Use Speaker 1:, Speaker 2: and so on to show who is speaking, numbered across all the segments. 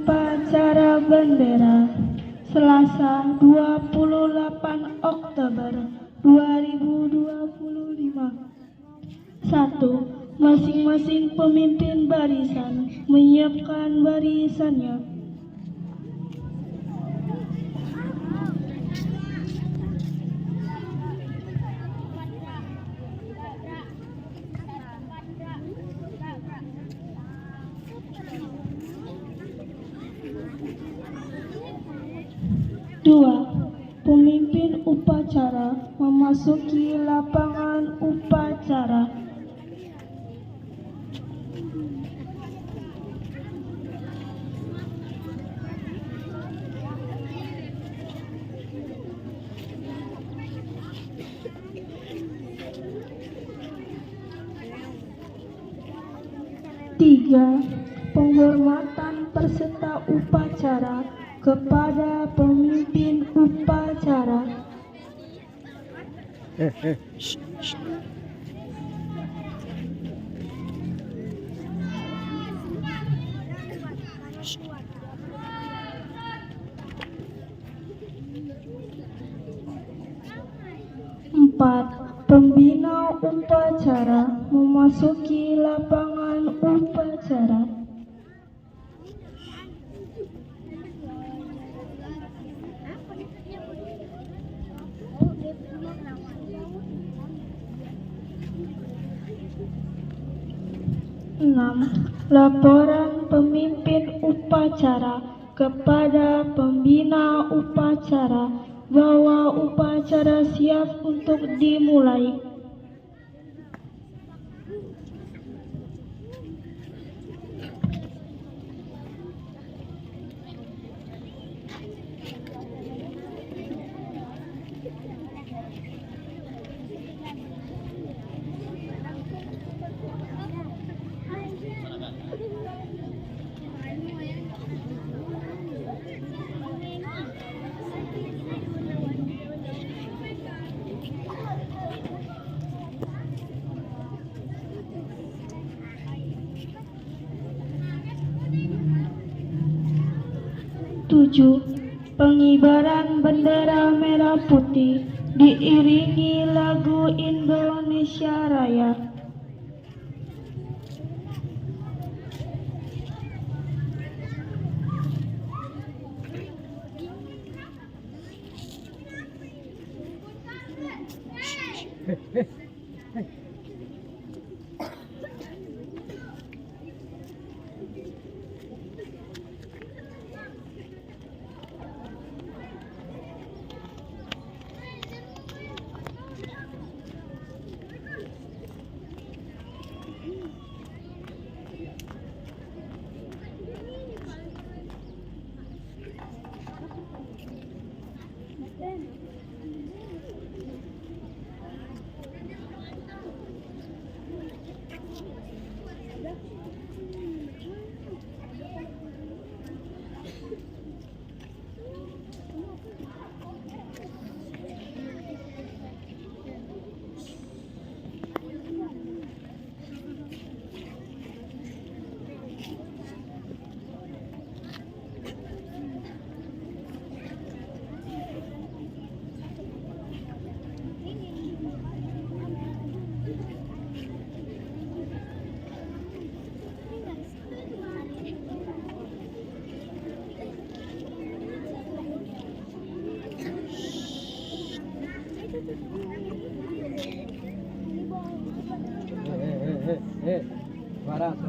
Speaker 1: Upacara bendera Selasa 28 Oktober 2025. 1. Masing-masing pemimpin barisan menyiapkan barisannya. Dua, pemimpin upacara memasuki lapangan upacara. Tiga, penghormatan peserta upacara kepada pemimpin upacara. Empat, pembina upacara memasuki lapangan upacara. Enam, laporan pemimpin upacara kepada pembina upacara bahwa upacara siap untuk dimulai. Tujuh, pengibaran bendera merah putih diiringi lagu Indonesia Raya.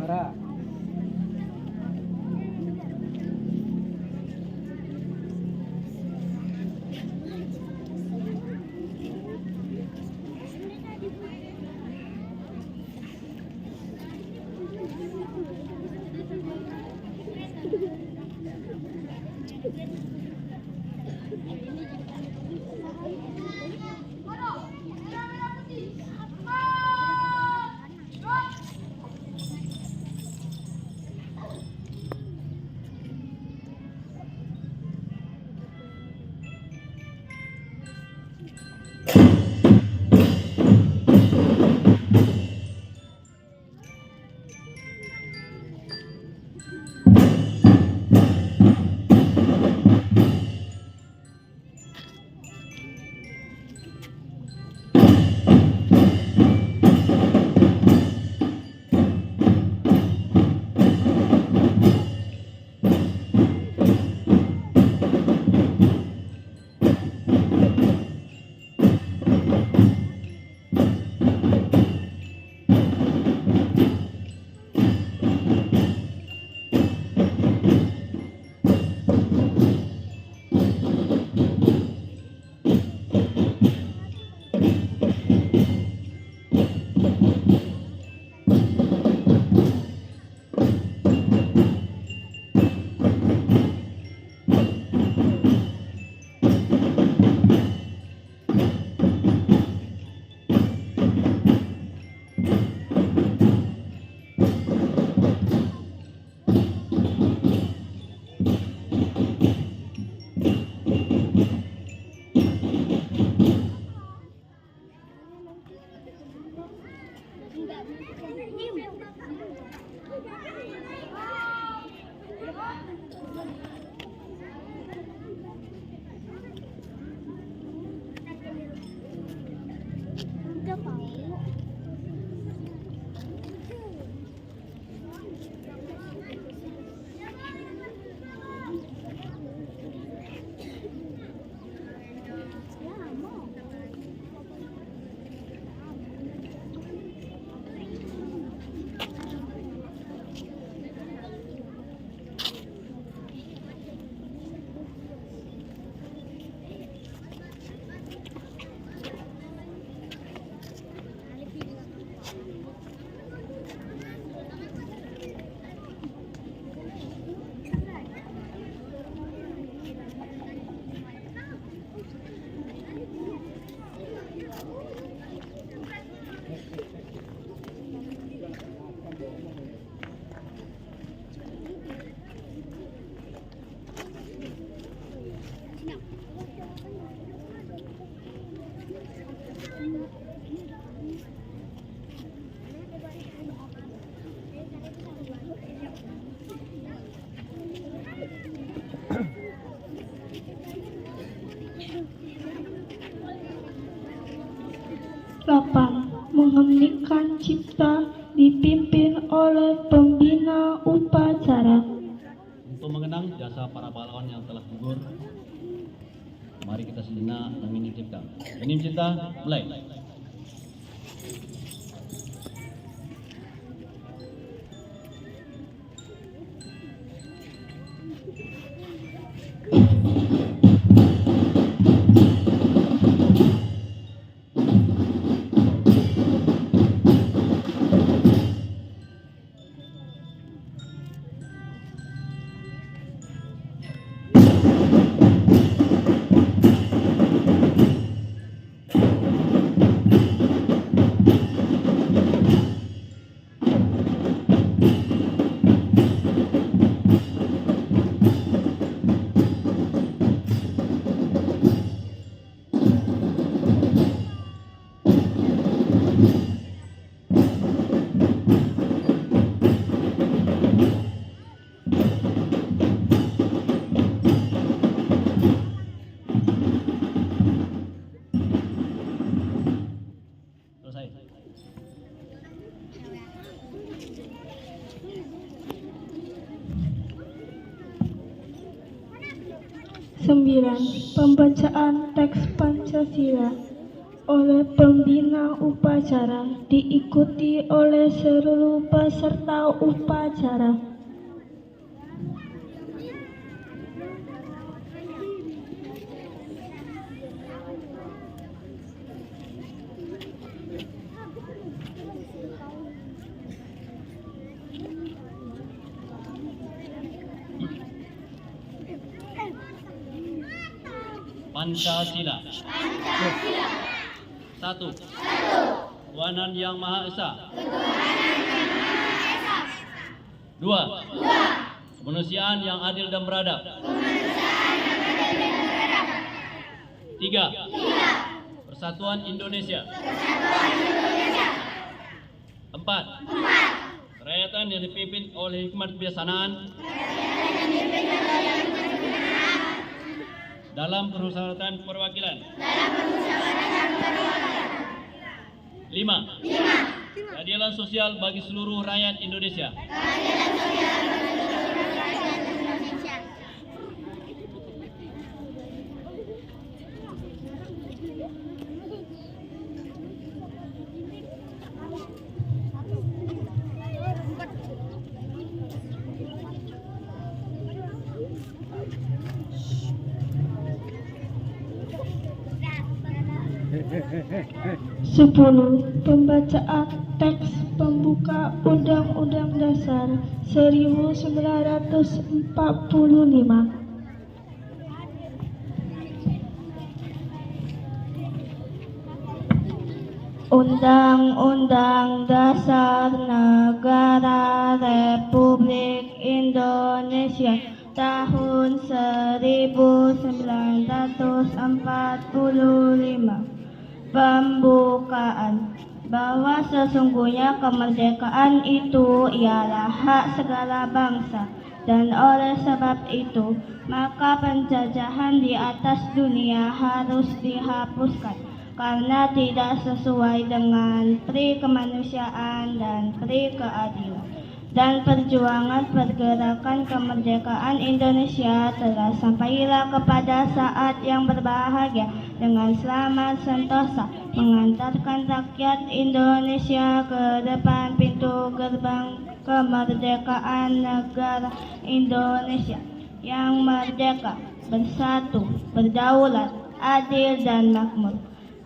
Speaker 2: Suara.
Speaker 1: 8. Menghentikan cipta dipimpin oleh pembina upacara.
Speaker 2: Untuk mengenang jasa para pahlawan yang telah gugur, mari kita sejenak menginim cipta. Minim cipta, mulai. Selesai.
Speaker 1: 9. Pembacaan teks Pancasila oleh pembina upacara diikuti oleh seluruh peserta upacara.
Speaker 2: Pancasila. 1. Tuhanan Yang Maha Esa. 2. Kemanusiaan yang adil dan beradab. 3. Persatuan Indonesia. 4. Kerakyatan yang dipimpin oleh hikmat kebijaksanaan dalam permusyawaratan perwakilan. 5. Keadilan sosial bagi seluruh rakyat Indonesia.
Speaker 1: Sepuluh. Pembacaan teks pembuka Undang-Undang Dasar 1945. Undang-Undang Dasar Negara Republik Indonesia tahun 1945. Pembukaan bahwa sesungguhnya kemerdekaan itu ialah hak segala bangsa, dan oleh sebab itu maka penjajahan di atas dunia harus dihapuskan karena tidak sesuai dengan pri kemanusiaan dan pri keadilan. Dan perjuangan pergerakan kemerdekaan Indonesia telah sampailah kepada saat yang berbahagia dengan selamat sentosa mengantarkan rakyat Indonesia ke depan pintu gerbang kemerdekaan negara Indonesia yang merdeka, bersatu, berdaulat, adil dan makmur.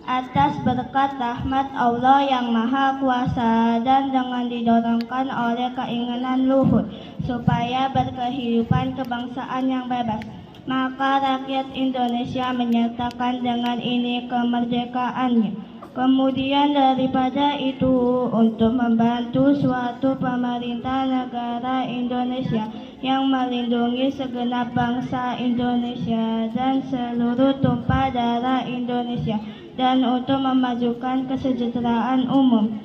Speaker 1: Atas berkat rahmat Allah yang Maha Kuasa dan dengan didorongkan oleh keinginan luhur supaya berkehidupan kebangsaan yang bebas, maka rakyat Indonesia menyatakan dengan ini kemerdekaannya. Kemudian daripada itu, untuk membantu suatu pemerintah negara Indonesia yang melindungi segenap bangsa Indonesia dan seluruh tumpah darah Indonesia, dan untuk memajukan kesejahteraan umum,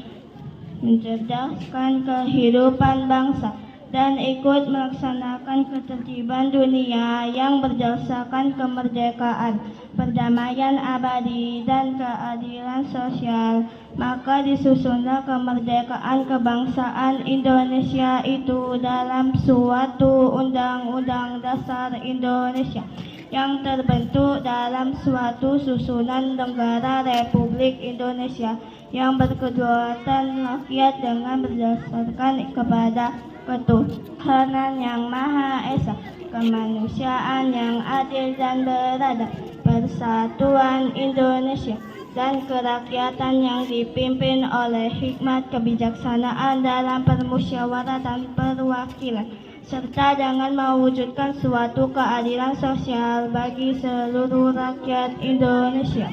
Speaker 1: mencerdaskan kehidupan bangsa, dan ikut melaksanakan ketertiban dunia yang berdasarkan kemerdekaan, perdamaian abadi, dan keadilan sosial. Maka disusunlah kemerdekaan kebangsaan Indonesia itu dalam suatu Undang-Undang Dasar Indonesia yang terbentuk dalam suatu susunan negara Republik Indonesia yang berkedaulatan rakyat dengan berdasarkan kepada ketuhanan yang Maha Esa, kemanusiaan yang adil dan beradab, persatuan Indonesia, dan kerakyatan yang dipimpin oleh hikmat kebijaksanaan dalam permusyawaratan perwakilan, serta dengan mewujudkan suatu keadilan sosial bagi seluruh rakyat Indonesia.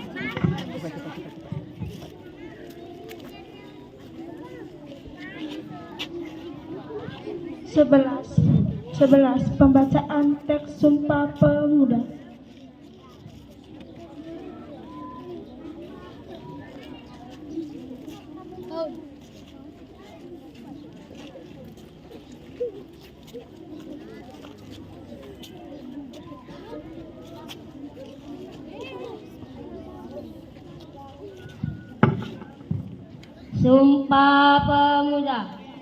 Speaker 1: Sebelas pembacaan teks Sumpah Pemuda. Sumpah Pemuda.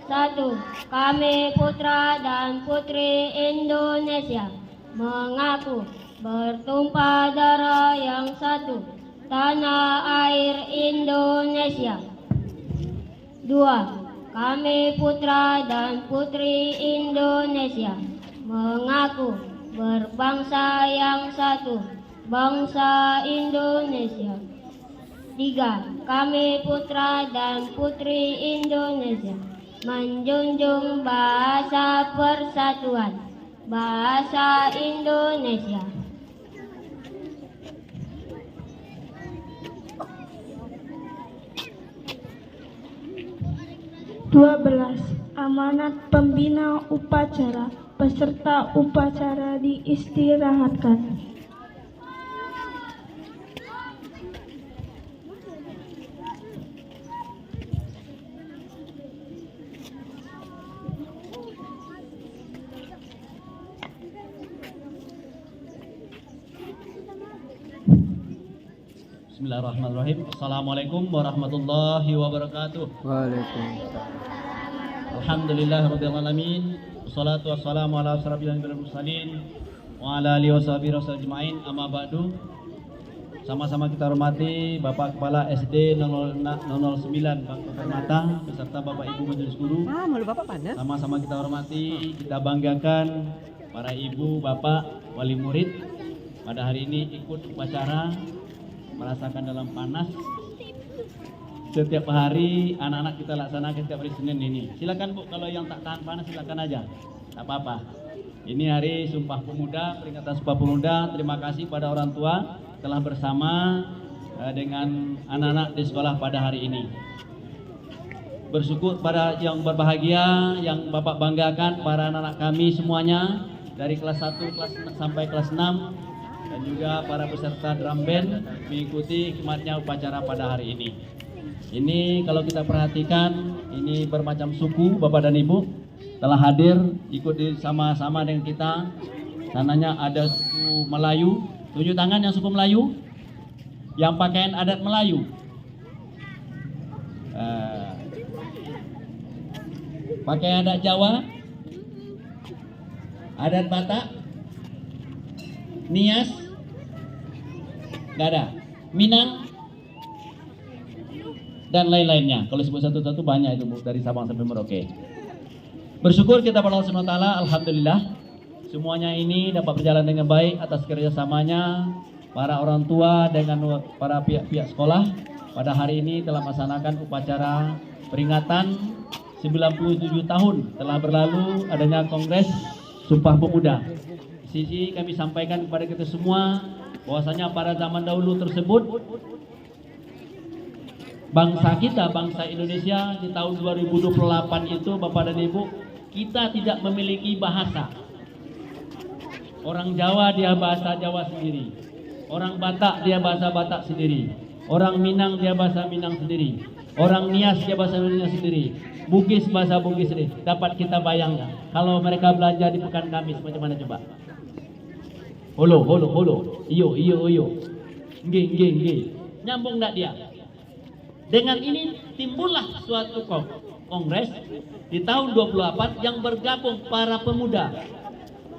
Speaker 1: 1. Kami putra dan putri Indonesia mengaku bertumpah darah yang satu, tanah air Indonesia. 2. Kami putra dan putri Indonesia mengaku berbangsa yang satu, bangsa Indonesia. 3. Kami putra dan putri Indonesia menjunjung bahasa persatuan, bahasa Indonesia. 12. Amanat pembina upacara. Peserta upacara diistirahatkan.
Speaker 2: Bismillahirrahmanirrahim. Assalamualaikum warahmatullahi wabarakatuh.
Speaker 3: Waalaikumsalam.
Speaker 2: Alhamdulillahirabbil alamin. Wassalatu wassalamu ala asyrafil anbiya'i wal mursalin wa ala alihi washabihi ajmain. Amma ba'du. Sama-sama kita hormati Bapak Kepala SD 009 Bangku Permata beserta Bapak Ibu Majelis Guru. Sama-sama kita hormati, kita banggakan para ibu, bapak, wali murid pada hari ini ikut upacara, merasakan dalam panas. Setiap hari anak-anak kita laksanakan setiap hari Senin ini. Silakan Bu, kalau yang tak tahan panas silakan aja, tak apa-apa. Ini hari Sumpah Pemuda, peringatan Sumpah Pemuda. Terima kasih pada orang tua telah bersama dengan anak-anak di sekolah pada hari ini. Bersyukur pada yang berbahagia, yang Bapak banggakan para anak-anak kami semuanya dari kelas 1 sampai kelas 6. Dan juga para peserta drum band mengikuti hikmatnya upacara pada hari ini. Ini kalau kita perhatikan, ini bermacam suku Bapak dan Ibu telah hadir ikut sama-sama dengan kita. Sananya ada suku Melayu, tunjuk tangan yang suku Melayu, yang pakaian adat Melayu. Pakaian adat Jawa, adat Batak, Nias, nggak ada, Minang, dan lain-lainnya. Kalau sebut satu-satu banyak itu Bu, dari Sabang sampai Merauke. Bersyukur kita pada Allah SWT, alhamdulillah semuanya ini dapat berjalan dengan baik atas kerjasamanya para orang tua dengan para pihak-pihak sekolah. Pada hari ini telah melaksanakan upacara peringatan 97 tahun telah berlalu adanya Kongres Sumpah Pemuda. Sisi kami sampaikan kepada kita semua bahwasanya pada zaman dahulu tersebut bangsa kita, bangsa Indonesia di tahun 2028 itu Bapak dan Ibu, kita tidak memiliki bahasa. Orang Jawa dia bahasa Jawa sendiri, orang Batak dia bahasa Batak sendiri, orang Minang dia bahasa Minang sendiri, orang Nias dia bahasa Nias sendiri, Bugis bahasa Bugis sendiri. Dapat kita bayangkan Kalau mereka belanja di Pekan Kamis macam mana coba? Holo. Iyo. Nggih. Nyambung enggak dia? Dengan ini timbullah suatu kongres di tahun 28 yang bergabung para pemuda.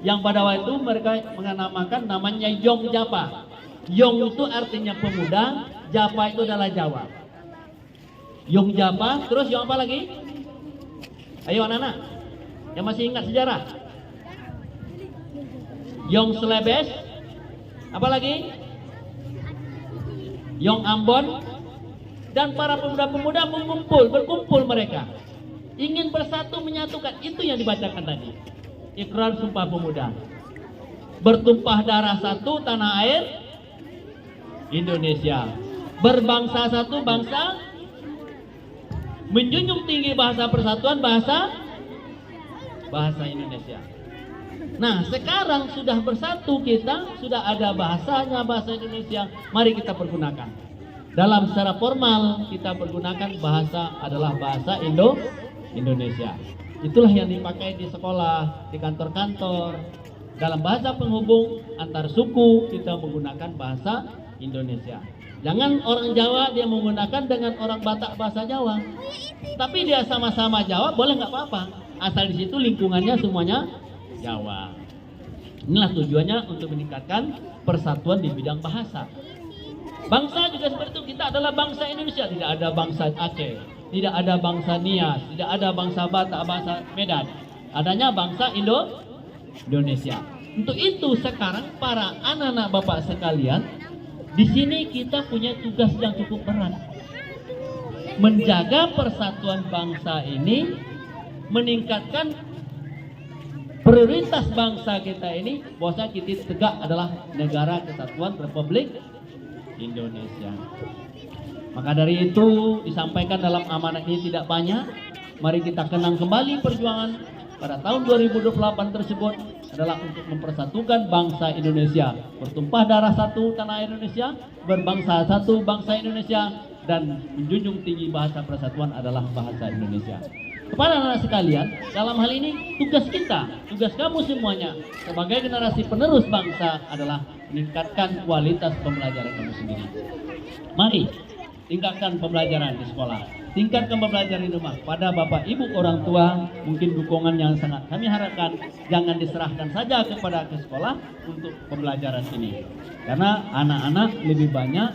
Speaker 2: Yang pada waktu itu mereka menamakan namanya Yong Japa. Yong itu artinya pemuda, Japa itu adalah Jawa. Yong Japa, terus Yong apa lagi? Ayo anak-anak, yang masih ingat sejarah. Yong Selebes, apa lagi? Yong Ambon, dan para pemuda-pemuda berkumpul mereka. Ingin bersatu menyatukan, itu yang dibacakan tadi. Ikrar Sumpah Pemuda. Bertumpah darah satu tanah air Indonesia. Berbangsa satu bangsa. Menjunjung tinggi bahasa persatuan bahasa Indonesia. Nah, sekarang sudah bersatu kita, sudah ada bahasanya bahasa Indonesia. Mari kita pergunakan. Dalam secara formal kita pergunakan bahasa adalah bahasa Indonesia. Itulah yang dipakai di sekolah, di kantor-kantor. Dalam bahasa penghubung antar suku kita menggunakan bahasa Indonesia. Jangan orang Jawa dia menggunakan dengan orang Batak bahasa Jawa. Tapi dia sama-sama Jawa boleh nggak apa-apa. Asal di situ lingkungannya semuanya Jawa. Inilah tujuannya untuk meningkatkan persatuan di bidang bahasa. Bangsa juga seperti itu, kita adalah bangsa Indonesia, tidak ada bangsa Aceh, tidak ada bangsa Nias, tidak ada bangsa Batak, bangsa Medan. Adanya bangsa Indonesia. Untuk itu sekarang para anak-anak Bapak sekalian, di sini kita punya tugas yang cukup berat. Menjaga persatuan bangsa ini, meningkatkan prioritas bangsa kita ini, bahwa kita tegak adalah negara kesatuan Republik Indonesia. Maka dari itu disampaikan dalam amanat ini tidak banyak. Mari kita kenang kembali perjuangan pada tahun 2028 tersebut adalah untuk mempersatukan bangsa Indonesia. Bertumpah darah satu tanah Indonesia, berbangsa satu bangsa Indonesia, dan menjunjung tinggi bahasa persatuan adalah bahasa Indonesia. Kepada anak sekalian, dalam hal ini tugas kita, tugas kamu semuanya sebagai generasi penerus bangsa adalah meningkatkan kualitas pembelajaran kamu sendiri. Mari tingkatkan pembelajaran di sekolah, tingkatkan pembelajaran di rumah. Pada Bapak Ibu orang tua, mungkin dukungan yang sangat kami harapkan, jangan diserahkan saja kepada ke sekolah untuk pembelajaran ini. Karena anak-anak lebih banyak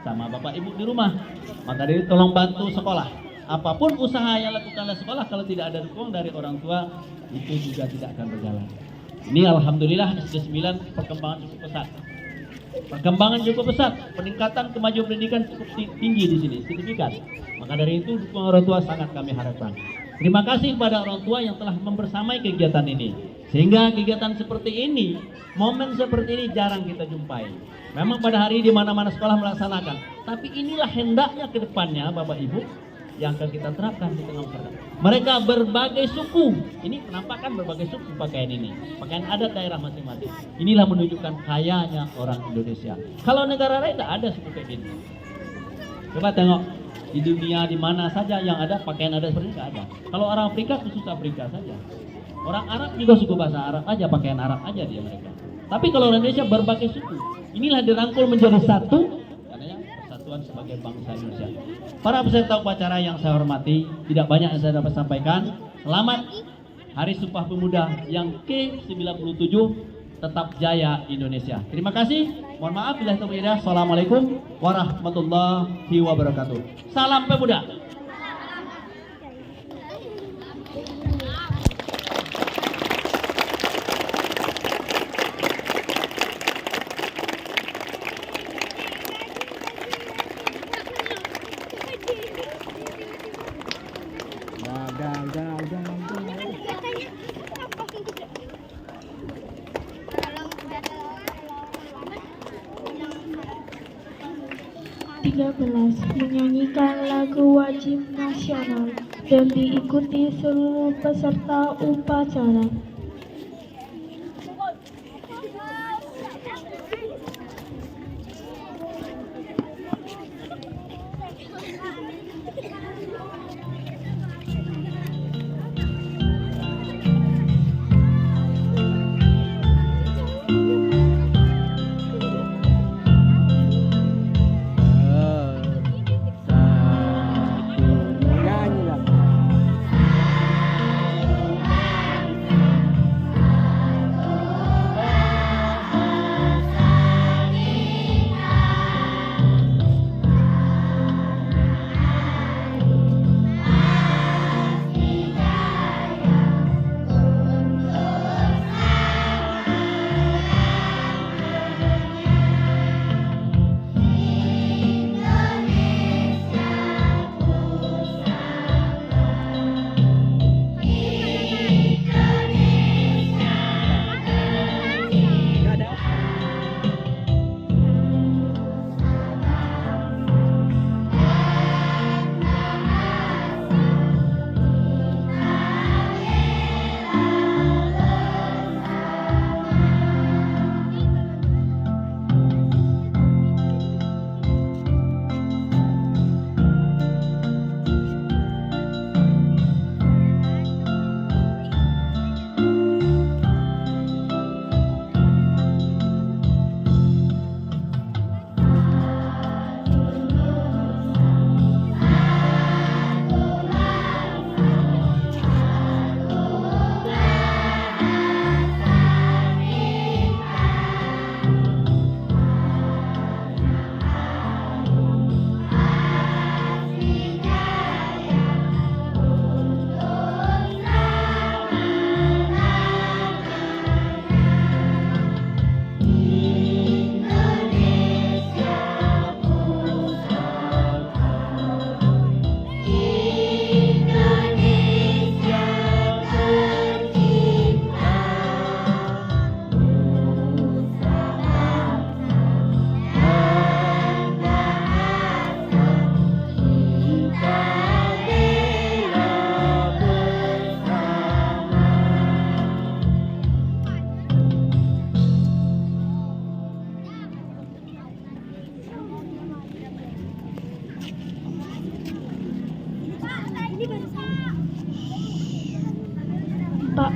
Speaker 2: sama Bapak Ibu di rumah. Maka dari tolong bantu sekolah. Apapun usaha yang lakukan oleh sekolah, kalau tidak ada dukungan dari orang tua, itu juga tidak akan berjalan. Ini alhamdulillah SD 9 perkembangan cukup pesat. Peningkatan kemajuan pendidikan cukup tinggi di sini, signifikan. Maka dari itu dukungan orang tua sangat kami harapkan. Terima kasih kepada orang tua yang telah membersamai kegiatan ini. Sehingga kegiatan seperti ini, momen seperti ini jarang kita jumpai. Memang pada hari di mana-mana sekolah melaksanakan. Tapi inilah hendaknya ke depannya Bapak Ibu yang akan kita terapkan di tengah masyarakat. Mereka berbagai suku. Ini penampakan berbagai suku pakaian ini. Pakaian adat daerah masing-masing. Inilah menunjukkan kayanya orang Indonesia. Kalau negara lain tidak ada suku kayak gini. Coba tengok di dunia di mana saja yang ada pakaian adat seperti ini tidak ada. Kalau orang Afrika khusus Afrika saja. Orang Arab juga suku bahasa Arab aja, pakaian Arab aja dia mereka. Tapi kalau orang Indonesia berbagai suku. Inilah dirangkul menjadi satu. Sebagai bangsa Indonesia. Para peserta upacara yang saya hormati, tidak banyak yang saya dapat sampaikan. Selamat Hari Sumpah Pemuda yang ke-97, tetap jaya Indonesia. Terima kasih. Mohon maaf bila itu berbeda. Assalamualaikum warahmatullahi wabarakatuh. Salam Pemuda.
Speaker 1: Menyanyikan lagu wajib nasional dan diikuti seluruh peserta upacara.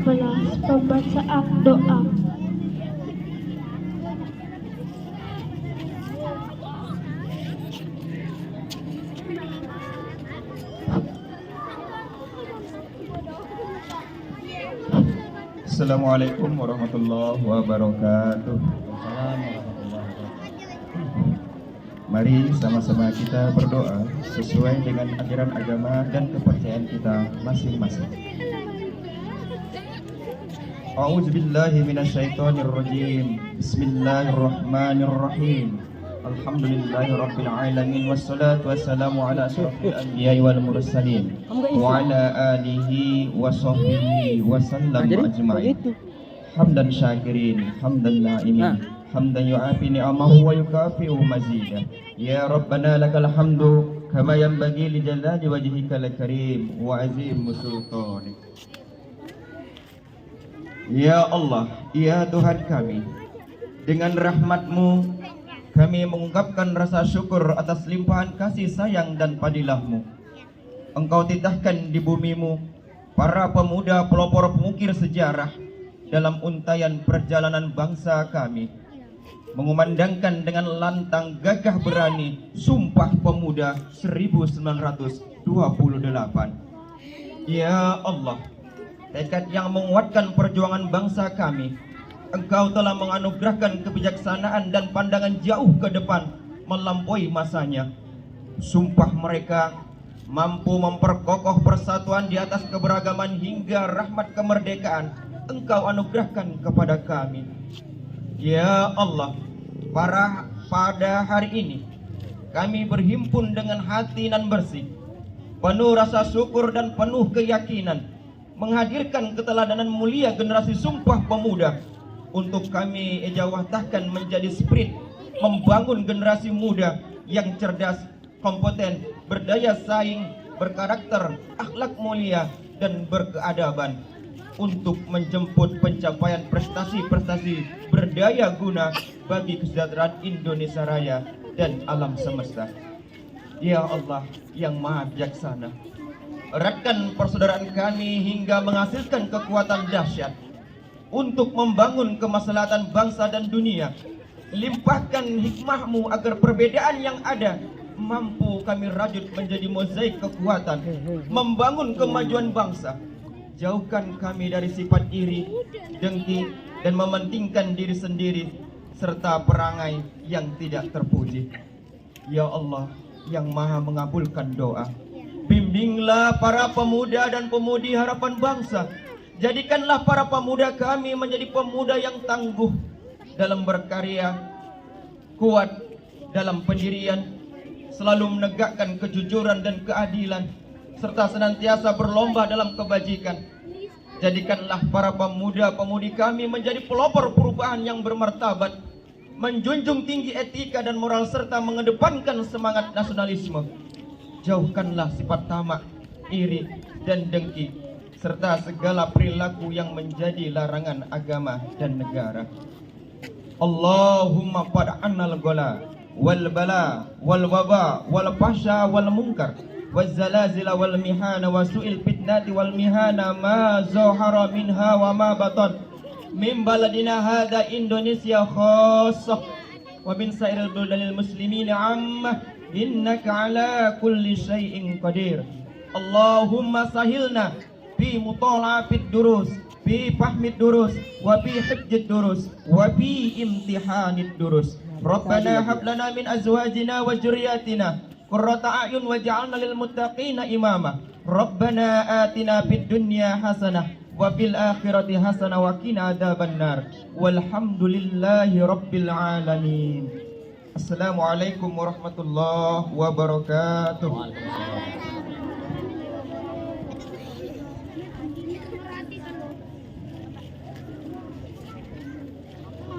Speaker 1: 15. Pembacaan doa.
Speaker 3: Assalamualaikum warahmatullahi wabarakatuh. Mari sama-sama kita berdoa sesuai dengan ajaran agama dan kepercayaan kita masing-masing. A'udzubillahi minasyaitonirrajim. Bismillahirrahmanirrahim. Alhamdulillahi rabbil alamin wassalatu wassalamu ala asyrafil anbiya'i wal mursalin wa ala alihi wa sahbihi wa sallam ajma'in. Hamdan syakirin, hamdan na'imin, hamdan yu'afi ni'amahu wa yukafi'u mazidah. Ya Rabbana lakal hamdu kama yanbaghi li jalali wajhikal karim wa azim sultanik. Ya Allah, ya Tuhan kami, dengan rahmat-Mu kami mengungkapkan rasa syukur atas limpahan kasih sayang dan padilah-Mu. Engkau titahkan di bumi-Mu para pemuda pelopor pengukir sejarah dalam untayan perjalanan bangsa kami, mengumandangkan dengan lantang gagah berani Sumpah Pemuda 1928. Ya Allah, tekad yang menguatkan perjuangan bangsa kami, Engkau telah menganugerahkan kebijaksanaan dan pandangan jauh ke depan melampaui masanya. Sumpah mereka mampu memperkokoh persatuan di atas keberagaman hingga rahmat kemerdekaan Engkau anugerahkan kepada kami. Ya Allah, pada hari ini kami berhimpun dengan hati nan bersih, penuh rasa syukur dan penuh keyakinan, menghadirkan keteladanan mulia generasi Sumpah Pemuda untuk kami ejawantahkan menjadi spirit membangun generasi muda yang cerdas, kompeten, berdaya saing, berkarakter, akhlak mulia, dan berkeadaban untuk menjemput pencapaian prestasi-prestasi berdaya guna bagi kesejahteraan Indonesia Raya dan alam semesta. Ya Allah yang Maha Bijaksana, eratkan persaudaraan kami hingga menghasilkan kekuatan dahsyat untuk membangun kemaslahatan bangsa dan dunia. Limpahkan hikmah-Mu agar perbedaan yang ada mampu kami rajut menjadi mozaik kekuatan membangun kemajuan bangsa. Jauhkan kami dari sifat iri, dengki, dan mementingkan diri sendiri serta perangai yang tidak terpuji. Ya Allah yang Maha mengabulkan doa, bimbinglah para pemuda dan pemudi harapan bangsa. Jadikanlah para pemuda kami menjadi pemuda yang tangguh dalam berkarya, kuat dalam pendirian, selalu menegakkan kejujuran dan keadilan, serta senantiasa berlomba dalam kebajikan. Jadikanlah para pemuda-pemudi kami menjadi pelopor perubahan yang bermartabat, menjunjung tinggi etika dan moral serta mengedepankan semangat nasionalisme. Jauhkanlah sifat tamak, iri, dan dengki, serta segala perilaku yang menjadi larangan agama dan negara. Allahumma fad'annal ghala wal bala wal waba wal fahsya wal munkar wal zalazila wal mihana wa su'il fitnati wal mihana ma zahara minha wa ma batan min baladina hadha Indonesia khassah wa min sairil buladil muslimin ammah innaka ala kulli syai'in qadir. Allahumma sahilna fi mutala'afid durus, fi fahmid durus, wa fi hifdzid durus, wa fi imtihanid durus. Rabbana hab lana min azwajina wa dzurriyyatina qurrata a'yun waj'alna lil muttaqina imama. Rabbana atina fid dunya hasanah wa fil akhirati hasanah wa qina adzabannar. Walhamdulillahi rabbil alamin. Assalamualaikum warahmatullahi wabarakatuh.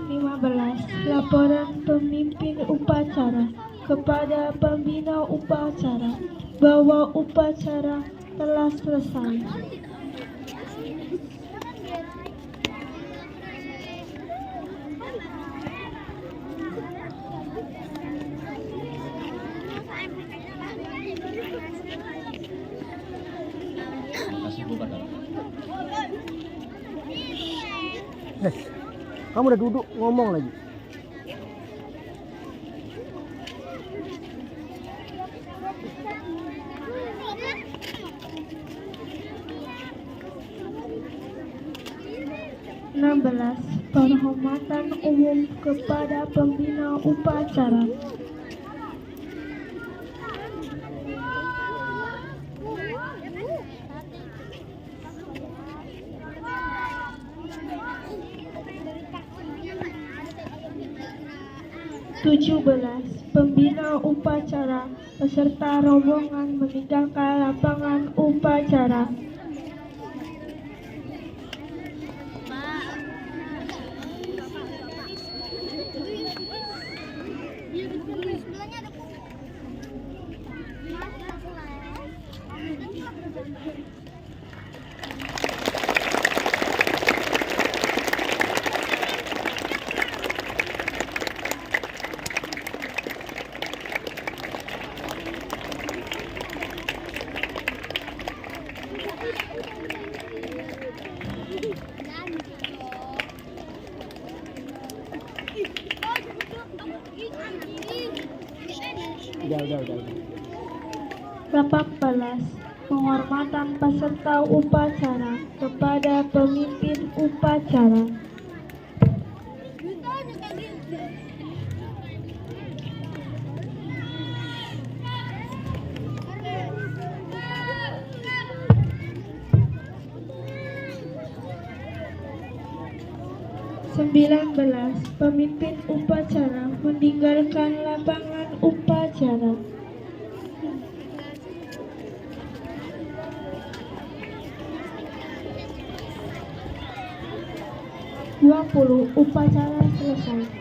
Speaker 1: 15. Laporan pemimpin upacara kepada pembina upacara bahwa upacara telah selesai.
Speaker 2: Terima kasih Bu Batal.
Speaker 4: Kamu udah duduk ngomong lagi.
Speaker 1: Penghormatan umum kepada pembina upacara. Pembina upacara beserta rombongan meninggalkan lapangan upacara.
Speaker 4: Udah.
Speaker 1: 18. Penghormatan peserta upacara kepada pemimpin upacara. Pemimpin upacara meninggalkan lapangan upacara. 20. Upacara selesai.